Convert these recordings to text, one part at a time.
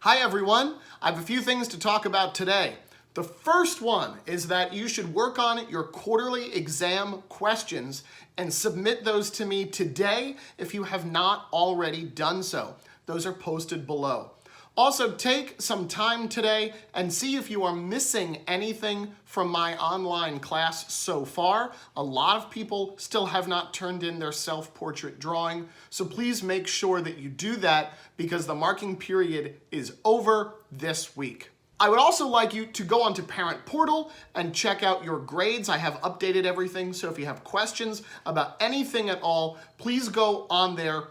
Hi everyone, I have a few things to talk about today. The first one is that you should work on your quarterly exam questions and submit those to me today if you have not already done so. Those are posted below. Also, take some time today and see if you are missing anything from my online class so far. A lot of people still have not turned in their self-portrait drawing, so please make sure that you do that because the marking period is over this week. I would also like you to go onto Parent Portal and check out your grades. I have updated everything, so if you have questions about anything at all, please go on there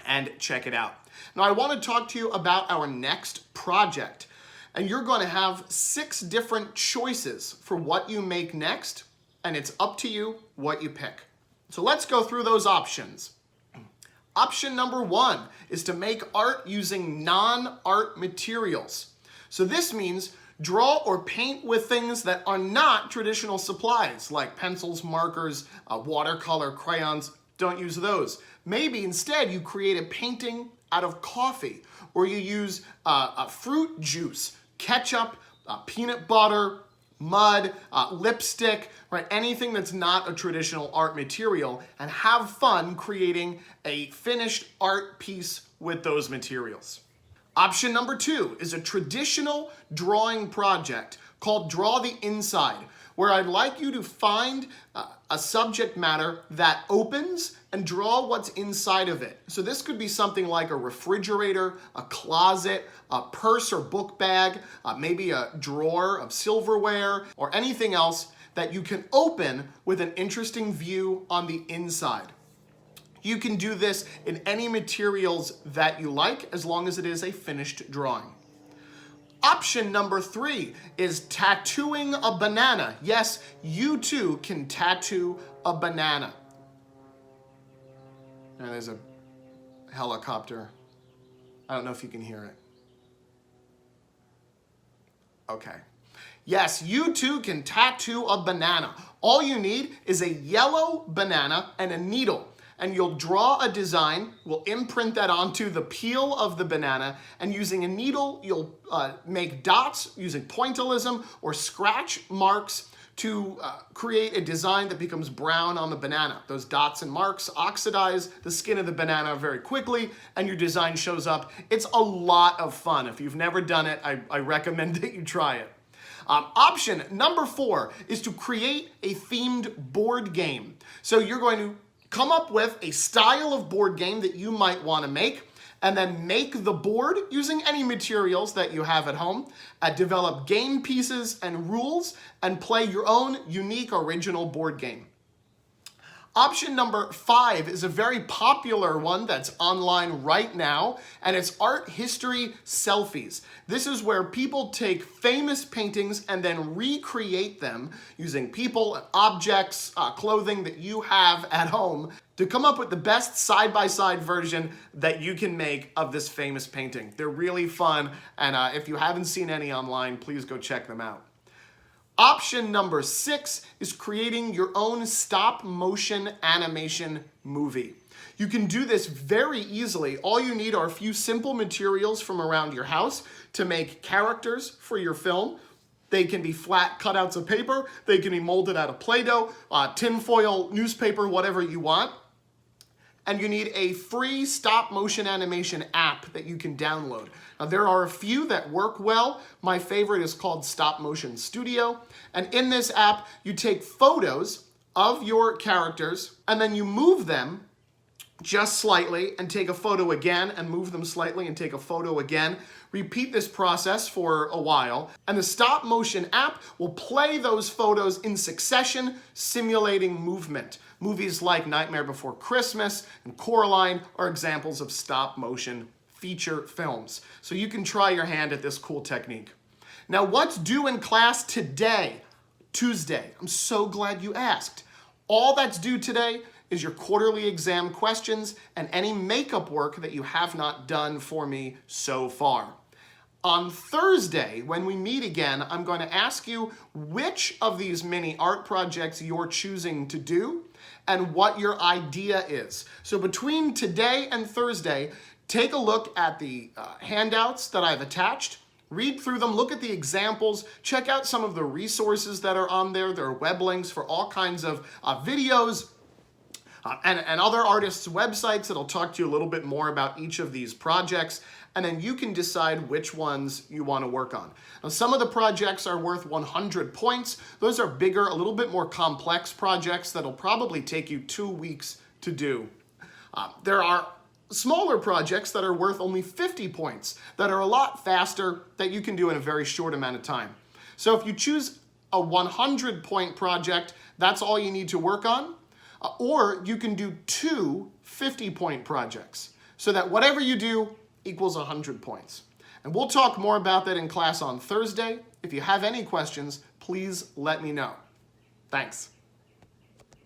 and check it out. Now, I want to talk to you about our next project, and you're going to have 6 different choices for what you make next, and it's up to you what you pick. So let's go through those options. Option number 1 is to make art using non-art materials. So this means draw or paint with things that are not traditional supplies, like pencils, markers, watercolor, crayons. Don't use those. Maybe instead you create a painting out of coffee, or you use fruit juice, ketchup, peanut butter, mud, lipstick, right? Anything that's not a traditional art material, and have fun creating a finished art piece with those materials. Option number 2 is a traditional drawing project called Draw the Inside, where I'd like you to find a subject matter that opens and draw what's inside of it. So this could be something like a refrigerator, a closet, a purse or book bag, maybe a drawer of silverware, or anything else that you can open with an interesting view on the inside. You can do this in any materials that you like, as long as it is a finished drawing. Option number 3 is tattooing a banana. Yes, you too can tattoo a banana. And there's a helicopter. I don't know if you can hear it. Okay. Yes, you too can tattoo a banana. All you need is a yellow banana and a needle. And you'll draw a design, we'll imprint that onto the peel of the banana, and using a needle, you'll make dots using pointillism or scratch marks to create a design that becomes brown on the banana. Those dots and marks oxidize the skin of the banana very quickly, and your design shows up. It's a lot of fun. If you've never done it, I recommend that you try it. Option number 4 is to create a themed board game. So you're going to come up with a style of board game that you might want to make, and then make the board using any materials that you have at home, develop game pieces and rules, and play your own unique original board game. Option number 5 is a very popular one that's online right now, and it's art history selfies. This is where people take famous paintings and then recreate them using people, objects, clothing that you have at home to come up with the best side-by-side version that you can make of this famous painting. They're really fun, and if you haven't seen any online, please go check them out. Option number 6 is creating your own stop-motion animation movie. You can do this very easily. All you need are a few simple materials from around your house to make characters for your film. They can be flat cutouts of paper, they can be molded out of Play-Doh, tinfoil, newspaper, whatever you want. And you need a free stop-motion animation app that you can download. Now, there are a few that work well. My favorite is called Stop Motion Studio. And in this app, you take photos of your characters, and then you move them just slightly, and take a photo again, and move them slightly, and take a photo again. Repeat this process for a while, and the stop motion app will play those photos in succession, simulating movement. Movies like Nightmare Before Christmas and Coraline are examples of stop motion feature films. So you can try your hand at this cool technique. Now, what's due in class today? Tuesday. I'm so glad you asked. All that's due today is your quarterly exam questions and any makeup work that you have not done for me so far. On Thursday, when we meet again, I'm going to ask you which of these mini art projects you're choosing to do and what your idea is. So between today and Thursday, Take a look at the handouts that I've attached. Read through them, look at the examples, check out some of the resources that are on there. There are web links for all kinds of videos and other artists' websites that'll talk to you a little bit more about each of these projects, and then you can decide which ones you want to work on. Now, some of the projects are worth 100 points. Those are bigger, a little bit more complex projects that'll probably take you 2 weeks to do. There are smaller projects that are worth only 50 points that are a lot faster that you can do in a very short amount of time. So if you choose a 100-point project, that's all you need to work on. Or you can do 2 50-point projects so that whatever you do equals 100 points. And we'll talk more about that in class on Thursday. If you have any questions, please let me know. Thanks.